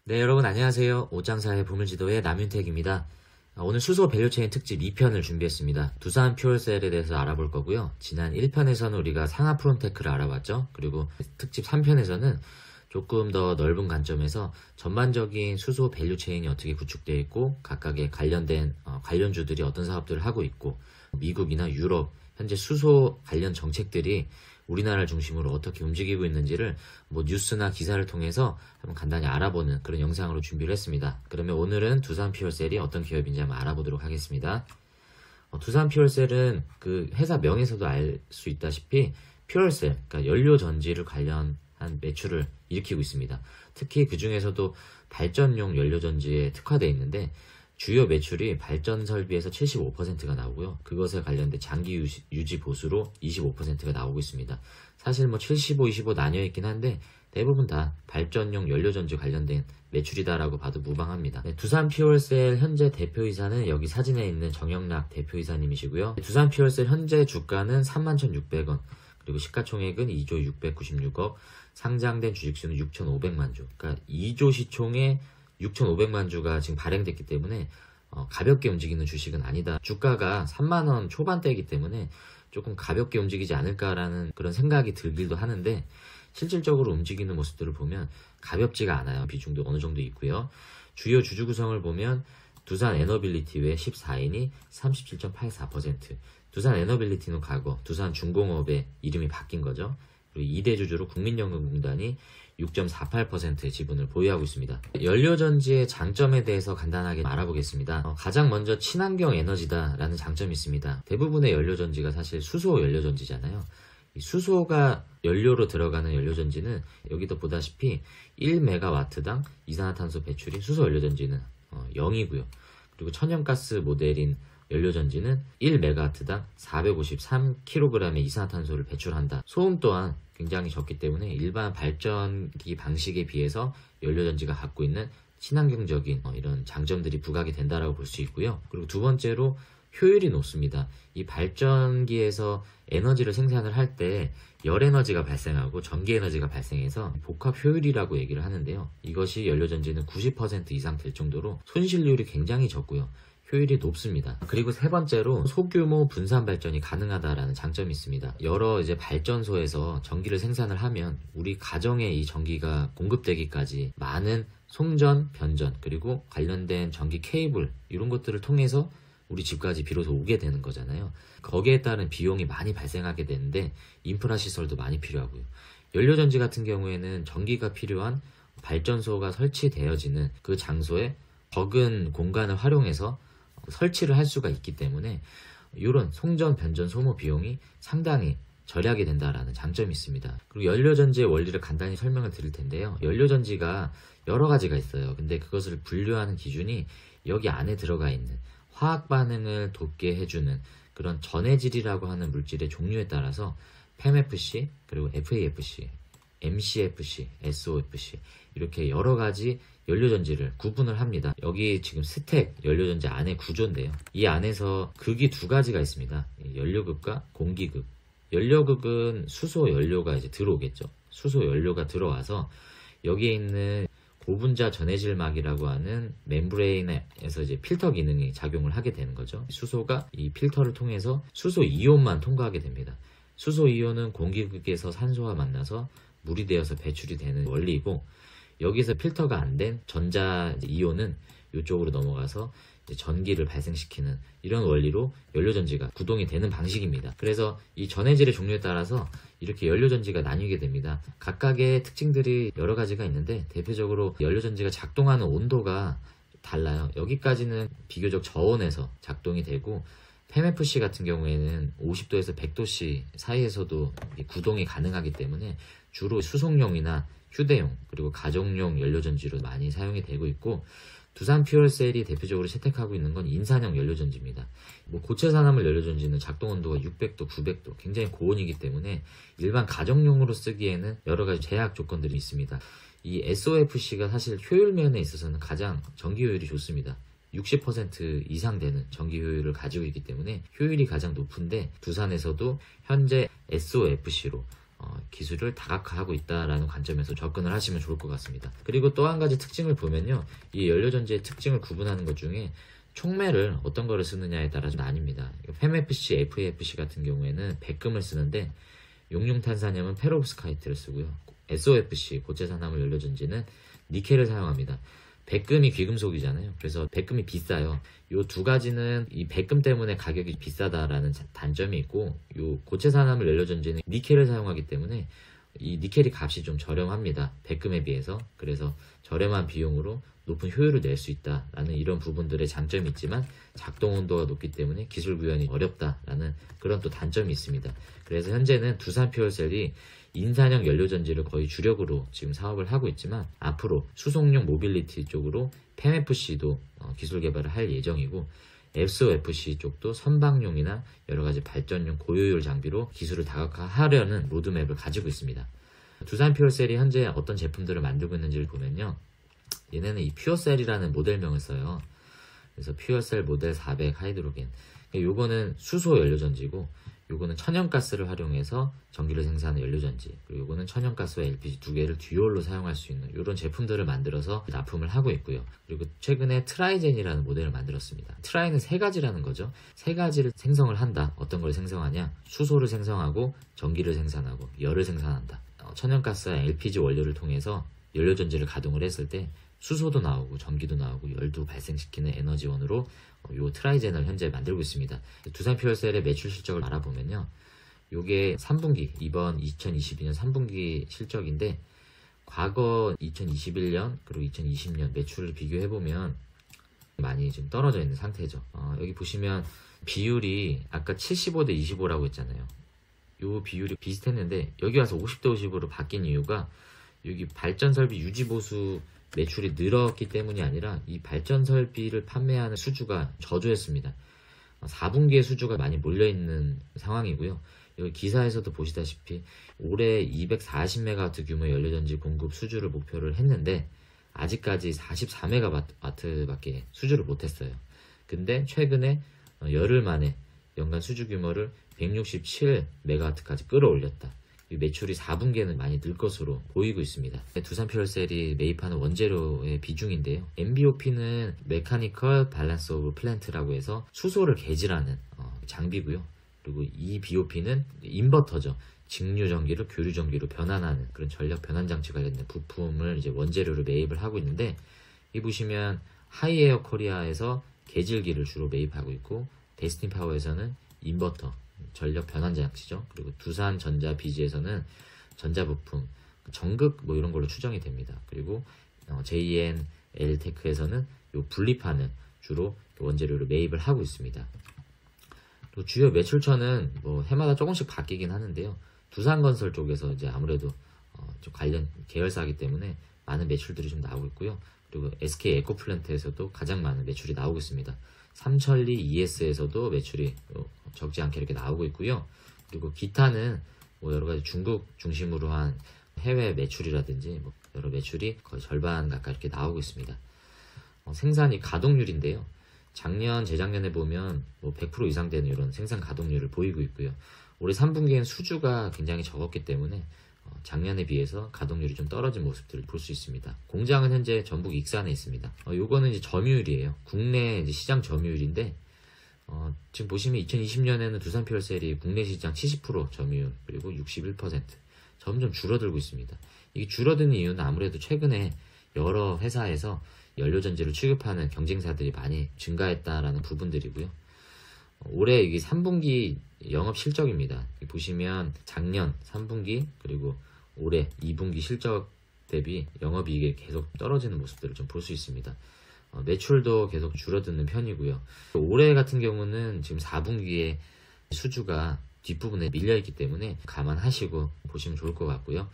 네, 여러분 안녕하세요. 옷장사의 보물지도의 남윤택입니다. 오늘 수소 밸류체인 특집 2편을 준비했습니다. 두산 퓨얼셀에 대해서 알아볼 거고요. 지난 1편에서는 우리가 상하 프론테크를 알아봤죠. 그리고 특집 3편에서는 조금 더 넓은 관점에서 전반적인 수소 밸류체인이 어떻게 구축되어 있고 각각의 관련된 관련주들이 어떤 사업들을 하고 있고 미국이나 유럽 현재 수소 관련 정책들이 우리나라를 중심으로 어떻게 움직이고 있는지를 뉴스나 기사를 통해서 한번 간단히 알아보는 그런 영상으로 준비를 했습니다. 그러면 오늘은 두산 퓨얼셀이 어떤 기업인지 한번 알아보도록 하겠습니다. 두산 퓨얼셀은 그 회사 명에서도 알 수 있다시피 퓨얼셀, 그러니까 연료 전지를 관련한 매출을 일으키고 있습니다. 특히 그 중에서도 발전용 연료 전지에 특화되어 있는데 주요 매출이 발전 설비에서 75%가 나오고요. 그것에 관련된 장기 유지 보수로 25%가 나오고 있습니다. 사실 75, 25 나뉘어 있긴 한데 대부분 다 발전용 연료전지 관련된 매출이다라고 봐도 무방합니다. 네, 두산 퓨얼셀 현재 대표이사는 여기 사진에 있는 정영락 대표이사님이시고요. 두산 퓨얼셀 현재 주가는 31,600원, 그리고 시가총액은 2조 696억, 상장된 주식수는 6,500만 주. 그러니까 2조 시총에 6,500만 주가 지금 발행됐기 때문에 가볍게 움직이는 주식은 아니다. 주가가 3만원 초반대이기 때문에 조금 가볍게 움직이지 않을까라는 그런 생각이 들기도 하는데 실질적으로 움직이는 모습들을 보면 가볍지가 않아요. 비중도 어느 정도 있고요. 주요 주주 구성을 보면 두산 에너빌리티 외 14인이 37.84%, 두산 에너빌리티는 과거 두산 중공업의 이름이 바뀐 거죠. 그리고 2대 주주로 국민연금공단이 6.48%의 지분을 보유하고 있습니다. 연료전지의 장점에 대해서 간단하게 알아보겠습니다. 가장 먼저 친환경 에너지다라는 장점이 있습니다. 대부분의 연료전지가 사실 수소 연료전지잖아요. 이 수소가 연료로 들어가는 연료전지는 여기도 보다시피 1메가와트당 이산화탄소 배출이 수소 연료전지는 0이고요. 그리고 천연가스 모델인 연료전지는 1메가와트당 453kg의 이산화탄소를 배출한다. 소음 또한 굉장히 적기 때문에 일반 발전기 방식에 비해서 연료전지가 갖고 있는 친환경적인 이런 장점들이 부각이 된다라고 볼 수 있고요. 그리고 두 번째로 효율이 높습니다. 이 발전기에서 에너지를 생산을 할 때 열에너지가 발생하고 전기에너지가 발생해서 복합 효율이라고 얘기를 하는데요. 이것이 연료전지는 90% 이상 될 정도로 손실률이 굉장히 적고요. 효율이 높습니다. 그리고 세 번째로 소규모 분산 발전이 가능하다라는 장점이 있습니다. 여러 발전소에서 전기를 생산을 하면 우리 가정에 이 전기가 공급되기까지 많은 송전, 변전, 그리고 관련된 전기 케이블 이런 것들을 통해서 우리 집까지 비로소 오게 되는 거잖아요. 거기에 따른 비용이 많이 발생하게 되는데 인프라 시설도 많이 필요하고요. 연료전지 같은 경우에는 전기가 필요한 발전소가 설치되어지는 그 장소에 적은 공간을 활용해서 설치를 할 수가 있기 때문에 이런 송전, 변전, 소모 비용이 상당히 절약이 된다라는 장점이 있습니다. 그리고 연료전지의 원리를 간단히 설명을 드릴 텐데요. 연료전지가 여러 가지가 있어요. 근데 그것을 분류하는 기준이 여기 안에 들어가 있는 화학 반응을 돕게 해주는 그런 전해질이라고 하는 물질의 종류에 따라서 PEMFC, 그리고 FAFC, MCFC, SOFC 이렇게 여러 가지 연료전지를 구분을 합니다. 여기 지금 스택 연료전지 안에 구조인데요. 이 안에서 극이 두 가지가 있습니다. 연료극과 공기극. 연료극은 수소 연료가 들어오겠죠. 수소 연료가 들어와서 여기에 있는 고분자 전해질막이라고 하는 멤브레인에서 필터 기능이 작용을 하게 되는 거죠. 수소가 이 필터를 통해서 수소 이온만 통과하게 됩니다. 수소 이온은 공기극에서 산소와 만나서 물이 되어서 배출이 되는 원리이고, 여기서 필터가 안 된 전자 이온은 이쪽으로 넘어가서 전기를 발생시키는 이런 원리로 연료전지가 구동이 되는 방식입니다. 그래서 이 전해질의 종류에 따라서 이렇게 연료전지가 나뉘게 됩니다. 각각의 특징들이 여러 가지가 있는데 대표적으로 연료전지가 작동하는 온도가 달라요. 여기까지는 비교적 저온에서 작동이 되고 PEMFC 같은 경우에는 50도에서 100도씨 사이에서도 구동이 가능하기 때문에 주로 수송용이나 휴대용 그리고 가정용 연료전지로 많이 사용이 되고 있고, 두산 퓨얼셀이 대표적으로 채택하고 있는 건 인산형 연료전지입니다. 고체 산화물 연료전지는 작동 온도가 600도, 900도 굉장히 고온이기 때문에 일반 가정용으로 쓰기에는 여러 가지 제약 조건들이 있습니다. 이 SOFC가 사실 효율 면에 있어서는 가장 전기 효율이 좋습니다. 60% 이상 되는 전기 효율을 가지고 있기 때문에 효율이 가장 높은데 두산에서도 현재 SOFC로 기술을 다각화하고 있다라는 관점에서 접근을 하시면 좋을 것 같습니다. 그리고 또 한 가지 특징을 보면요, 이 연료전지의 특징을 구분하는 것 중에 촉매를 어떤 거를 쓰느냐에 따라서 나뉩니다. FEMFC, FEFC 같은 경우에는 백금을 쓰는데 용융탄산염은 페로브스카이트를 쓰고요. SOFC, 고체산화물 연료전지는 니켈을 사용합니다. 백금이 귀금속이잖아요. 그래서 백금이 비싸요. 요 두 가지는 이 백금 때문에 가격이 비싸다라는 단점이 있고, 요 고체산화물 연료전지는 니켈을 사용하기 때문에 이 니켈이 값이 좀 저렴합니다. 백금에 비해서. 그래서 저렴한 비용으로 높은 효율을 낼 수 있다라는 이런 부분들의 장점이 있지만, 작동 온도가 높기 때문에 기술 구현이 어렵다라는 그런 또 단점이 있습니다. 그래서 현재는 두산 퓨얼셀이 인산형 연료전지를 거의 주력으로 지금 사업을 하고 있지만, 앞으로 수송용 모빌리티 쪽으로 PEMFC도 기술 개발을 할 예정이고, SOFC 쪽도 선박용이나 여러가지 발전용 고효율 장비로 기술을 다각화하려는 로드맵을 가지고 있습니다. 두산 퓨얼셀이 현재 어떤 제품들을 만들고 있는지를 보면요, 얘네는 이 퓨어셀이라는 모델명을 써요. 그래서 퓨어셀 모델 400 하이드로겐. 요거는 수소 연료전지고, 요거는 천연가스를 활용해서 전기를 생산하는 연료전지, 그리고 요거는 천연가스와 LPG 두 개를 듀얼로 사용할 수 있는 이런 제품들을 만들어서 납품을 하고 있고요. 그리고 최근에 트라이젠이라는 모델을 만들었습니다. 트라이는 세 가지라는 거죠. 세 가지를 생성을 한다. 어떤 걸 생성하냐? 수소를 생성하고 전기를 생산하고 열을 생산한다. 천연가스와 LPG 원료를 통해서 연료전지를 가동을 했을 때 수소도 나오고 전기도 나오고 열도 발생시키는 에너지원으로 요 트라이젠을 현재 만들고 있습니다. 두산 퓨얼셀의 매출 실적을 알아보면요, 요게 3분기, 이번 2022년 3분기 실적인데, 과거 2021년 그리고 2020년 매출을 비교해보면 많이 좀 떨어져 있는 상태죠. 여기 보시면 비율이 아까 75대 25라고 했잖아요. 요 비율이 비슷했는데 여기 와서 50대 50으로 바뀐 이유가, 여기 발전설비 유지보수 매출이 늘었기 때문이 아니라 이 발전설비를 판매하는 수주가 저조했습니다. 4분기에 수주가 많이 몰려있는 상황이고요. 여기 기사에서도 보시다시피 올해 240메가와트 규모의 연료전지 공급 수주를 목표를 했는데 아직까지 44메가와트밖에 수주를 못했어요. 근데 최근에 열흘 만에 연간 수주 규모를 167메가와트까지 끌어올렸다. 매출이 4분기에는 많이 늘 것으로 보이고 있습니다. 두산 퓨얼셀이 매입하는 원재료의 비중인데요, MBOP는 메카니컬 밸런스 오브 플랜트라고 해서 수소를 개질하는 장비고요. 그리고 이 BOP는 인버터죠. 직류 전기를 교류 전기로 변환하는 그런 전력 변환 장치 관련된 부품을 이제 원재료로 매입을 하고 있는데, 이 보시면 하이에어 코리아에서 개질기를 주로 매입하고 있고, 데스틴 파워에서는 인버터, 전력 변환 장치죠. 그리고 두산 전자 비지에서는 전자부품, 전극 뭐 이런 걸로 추정이 됩니다. 그리고 JN L테크에서는 요 분리판을 주로 원재료로 매입을 하고 있습니다. 또 주요 매출처는 뭐 해마다 조금씩 바뀌긴 하는데요, 두산건설 쪽에서 이제 아무래도 좀 관련 계열사이기 때문에 많은 매출들이 좀 나오고 있고요. 그리고 SK 에코플랜트에서도 가장 많은 매출이 나오고 있습니다. 삼천리 ES에서도 매출이 적지 않게 이렇게 나오고 있고요. 그리고 기타는 뭐 여러 가지 중국 중심으로 한 해외 매출이라든지 뭐 여러 매출이 거의 절반 가까이 이렇게 나오고 있습니다. 생산이 가동률인데요, 작년 재작년에 보면 뭐 100% 이상 되는 이런 생산 가동률을 보이고 있고요. 올해 3분기엔 수주가 굉장히 적었기 때문에 작년에 비해서 가동률이 좀 떨어진 모습들을 볼 수 있습니다. 공장은 현재 전북 익산에 있습니다. 요거는 이제 점유율이에요. 국내 이제 시장 점유율인데, 지금 보시면 2020년에는 두산 퓨얼셀이 국내 시장 70% 점유율, 그리고 61% 점점 줄어들고 있습니다. 이게 줄어드는 이유는 아무래도 최근에 여러 회사에서 연료전지를 취급하는 경쟁사들이 많이 증가했다라는 부분들이고요. 올해 이게 3분기 영업 실적입니다. 보시면 작년 3분기 그리고 올해 2분기 실적 대비 영업이익이 계속 떨어지는 모습들을 좀 볼 수 있습니다. 매출도 계속 줄어드는 편이고요. 올해 같은 경우는 지금 4분기에 수주가 뒷부분에 밀려있기 때문에 감안하시고 보시면 좋을 것 같고요.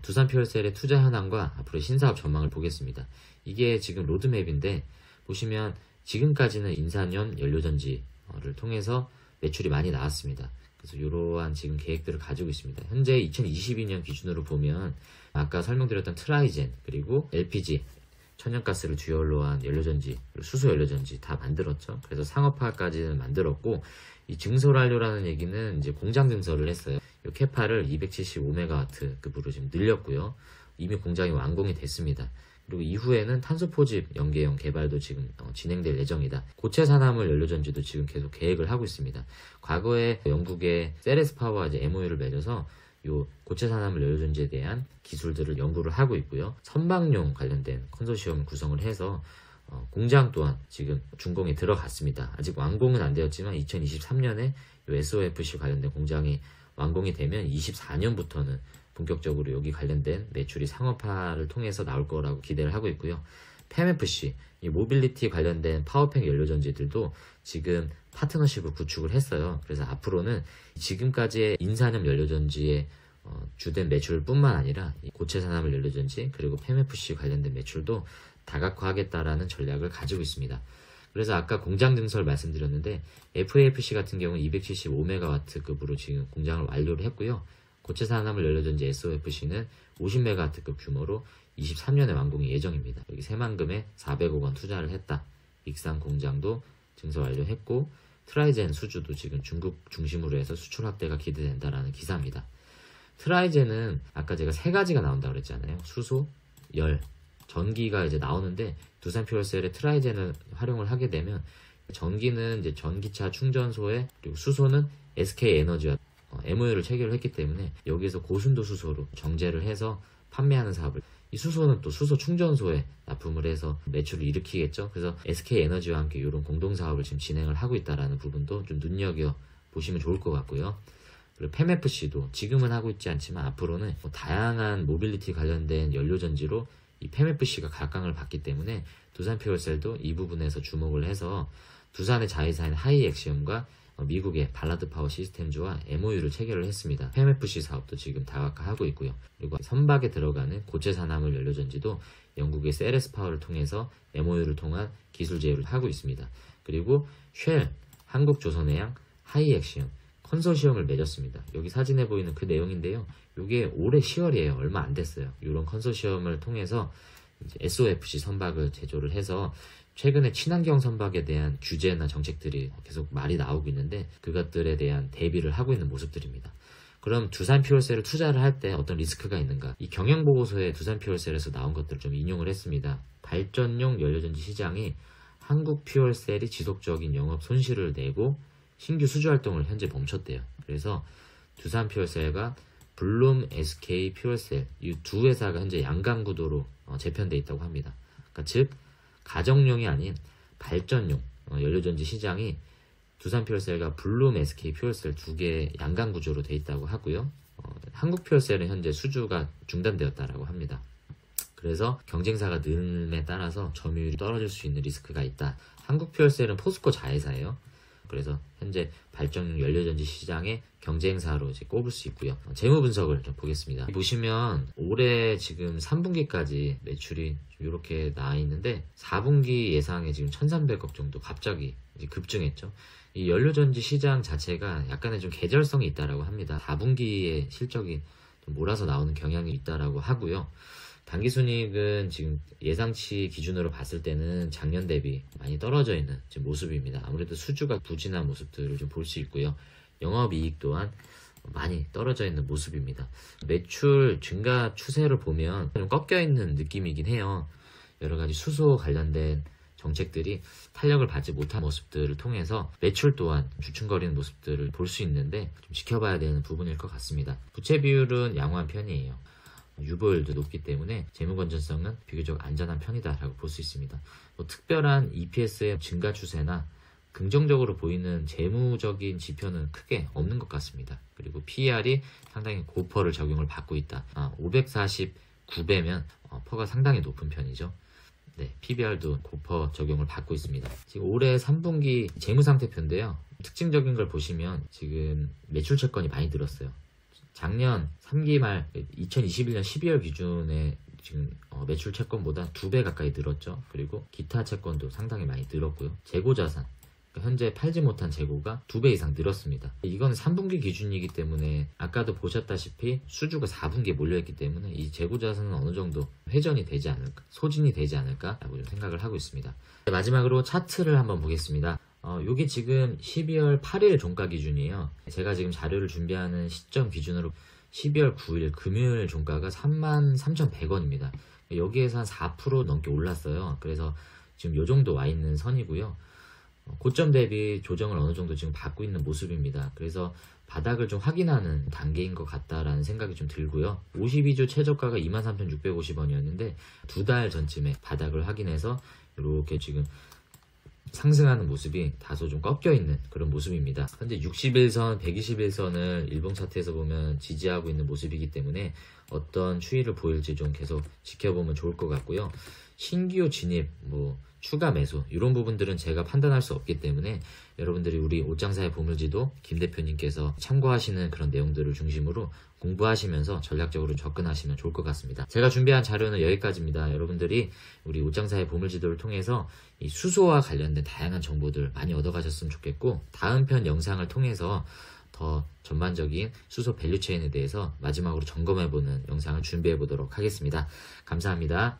두산 퓨얼셀의 투자 현황과 앞으로 신사업 전망을 보겠습니다. 이게 지금 로드맵인데, 보시면 지금까지는 인산염 연료전지를 통해서 매출이 많이 나왔습니다. 그래서 이러한 지금 계획들을 가지고 있습니다. 현재 2022년 기준으로 보면 아까 설명드렸던 트라이젠, 그리고 LPG, 천연가스를 듀얼로 한 연료전지, 수소 연료전지 다 만들었죠. 그래서 상업화까지는 만들었고, 이 증설완료라는 얘기는 이제 공장 증설을 했어요. 이 캐파를 275MW급으로 지금 늘렸고요. 이미 공장이 완공이 됐습니다. 그리고 이후에는 탄소 포집 연계형 개발도 지금 진행될 예정이다. 고체 산화물 연료전지도 지금 계속 계획을 하고 있습니다. 과거에 영국의 세레스 파워와 이제 MOU를 맺어서 요 고체 산화물 연료전지에 대한 기술들을 연구를 하고 있고요. 선박용 관련된 컨소시엄을 구성을 해서 공장 또한 지금 준공에 들어갔습니다. 아직 완공은 안 되었지만 2023년에 SOFC 관련된 공장이 완공이 되면 24년부터는 본격적으로 여기 관련된 매출이 상업화를 통해서 나올 거라고 기대를 하고 있고요. PEMFC, 이 모빌리티 관련된 파워팩 연료전지들도 지금 파트너십을 구축을 했어요. 그래서 앞으로는 지금까지의 인산염 연료전지의 주된 매출뿐만 아니라 고체 산화물 연료전지 그리고 PEMFC 관련된 매출도 다각화하겠다라는 전략을 가지고 있습니다. 그래서 아까 공장 증설 말씀드렸는데 FAFC 같은 경우는 275MW급으로 지금 공장을 완료를 했고요. 고체 산화물 연료전지 SOFC는 50MW급 규모로 23년에 완공이 예정입니다. 여기 새만금에 400억 원 투자를 했다. 익산 공장도 증설 완료했고 트라이젠 수주도 지금 중국 중심으로 해서 수출 확대가 기대된다라는 기사입니다. 트라이젠은 아까 제가 세 가지가 나온다고 그랬잖아요. 수소, 열, 전기가 이제 나오는데 두산 퓨얼셀의 트라이젠을 활용을 하게 되면 전기는 이제 전기차 충전소에 그리고 수소는 SK 에너지와 MOU를 체결을 했기 때문에 여기에서 고순도 수소로 정제를 해서 판매하는 사업을 이 수소는 또 수소 충전소에 납품을 해서 매출을 일으키겠죠. 그래서 SK 에너지와 함께 이런 공동 사업을 지금 진행을 하고 있다라는 부분도 좀 눈여겨 보시면 좋을 것 같고요. 그리고 PEMFC도 지금은 하고 있지 않지만 앞으로는 다양한 모빌리티 관련된 연료전지로 이 PEMFC가 각광을 받기 때문에 두산 퓨얼셀도 이 부분에서 주목을 해서 두산의 자회사인 하이엑시엄과 미국의 발라드 파워 시스템즈와 MOU를 체결을 했습니다. PEMFC 사업도 지금 다각화하고 있고요. 그리고 선박에 들어가는 고체 산화물 연료전지도 영국의 세레스 파워를 통해서 MOU를 통한 기술 제휴를 하고 있습니다. 그리고 쉘, 한국조선해양, 하이엑시엄 컨소시엄을 맺었습니다. 여기 사진에 보이는 그 내용인데요. 이게 올해 10월이에요. 얼마 안 됐어요. 이런 컨소시엄을 통해서 이제 SOFC 선박을 제조를 해서 최근에 친환경 선박에 대한 규제나 정책들이 계속 말이 나오고 있는데 그것들에 대한 대비를 하고 있는 모습들입니다. 그럼 두산 퓨얼셀을 투자를 할 때 어떤 리스크가 있는가? 이 경영보고서에 두산 퓨얼셀에서 나온 것들을 좀 인용을 했습니다. 발전용 연료전지 시장이 한국 퓨얼셀이 지속적인 영업 손실을 내고 신규 수주 활동을 현재 멈췄대요. 그래서 두산 퓨얼셀과 블룸 SK 퓨얼셀 이 두 회사가 현재 양강구도로 재편되어 있다고 합니다. 그러니까 즉 가정용이 아닌 발전용 연료전지 시장이 두산 퓨얼셀과 블룸 SK 퓨얼셀 두 개의 양강 구조로 되어 있다고 하고요. 한국 퓨얼셀은 현재 수주가 중단되었다라고 합니다. 그래서 경쟁사가 늘음에 따라서 점유율이 떨어질 수 있는 리스크가 있다. 한국 퓨얼셀은 포스코 자회사예요. 그래서 현재 발전용 연료전지 시장의 경쟁사로 이제 꼽을 수 있고요. 재무 분석을 좀 보겠습니다. 보시면 올해 지금 3분기까지 매출이 이렇게 나와 있는데 4분기 예상에 지금 1,300억 정도 갑자기 이제 급증했죠. 이 연료전지 시장 자체가 약간의 좀 계절성이 있다라고 합니다. 4분기에 실적이 좀 몰아서 나오는 경향이 있다라고 하고요. 당기순이익은 지금 예상치 기준으로 봤을 때는 작년 대비 많이 떨어져 있는 지금 모습입니다. 아무래도 수주가 부진한 모습들을 좀 볼 수 있고요. 영업이익 또한 많이 떨어져 있는 모습입니다. 매출 증가 추세를 보면 좀 꺾여 있는 느낌이긴 해요. 여러 가지 수소 관련된 정책들이 탄력을 받지 못한 모습들을 통해서 매출 또한 주춤거리는 모습들을 볼 수 있는데 좀 지켜봐야 되는 부분일 것 같습니다. 부채 비율은 양호한 편이에요. 유보율도 높기 때문에 재무 건전성은 비교적 안전한 편이다라고 볼 수 있습니다. 특별한 EPS의 증가 추세나 긍정적으로 보이는 재무적인 지표는 크게 없는 것 같습니다. 그리고 PER이 상당히 고퍼를 적용을 받고 있다. 549배면 퍼가 상당히 높은 편이죠. 네, PBR도 고퍼 적용을 받고 있습니다. 지금 올해 3분기 재무상태표인데요. 특징적인 걸 보시면 지금 매출 채권이 많이 늘었어요. 작년 3기 말 2021년 12월 기준에 지금 매출 채권보다 2배 가까이 늘었죠. 그리고 기타 채권도 상당히 많이 늘었고요. 재고자산, 그러니까 현재 팔지 못한 재고가 2배 이상 늘었습니다. 이건 3분기 기준이기 때문에 아까도 보셨다시피 수주가 4분기에 몰려있기 때문에 이 재고자산은 어느 정도 회전이 되지 않을까, 소진이 되지 않을까 라고 좀 생각을 하고 있습니다. 마지막으로 차트를 한번 보겠습니다. 요게 지금 12월 8일 종가 기준이에요. 제가 지금 자료를 준비하는 시점 기준으로 12월 9일 금요일 종가가 33,100원입니다. 여기에서 한 4% 넘게 올랐어요. 그래서 지금 요 정도 와 있는 선이고요. 고점 대비 조정을 어느 정도 지금 받고 있는 모습입니다. 그래서 바닥을 좀 확인하는 단계인 것 같다라는 생각이 좀 들고요. 52주 최저가가 23,650원이었는데 2달 전쯤에 바닥을 확인해서 이렇게 지금 상승하는 모습이 다소 좀 꺾여 있는 그런 모습입니다. 현재 61선, 121선을 일봉 차트에서 보면 지지하고 있는 모습이기 때문에 어떤 추이를 보일지 좀 계속 지켜보면 좋을 것 같고요. 신규 진입, 추가 매수 이런 부분들은 제가 판단할 수 없기 때문에 여러분들이 우리 옷장사의 보물지도 김 대표님께서 참고하시는 그런 내용들을 중심으로 공부하시면서 전략적으로 접근하시면 좋을 것 같습니다. 제가 준비한 자료는 여기까지입니다. 여러분들이 우리 옷장사의 보물지도를 통해서 이 수소와 관련된 다양한 정보들 많이 얻어가셨으면 좋겠고, 다음 편 영상을 통해서 더 전반적인 수소 밸류체인에 대해서 마지막으로 점검해보는 영상을 준비해 보도록 하겠습니다. 감사합니다.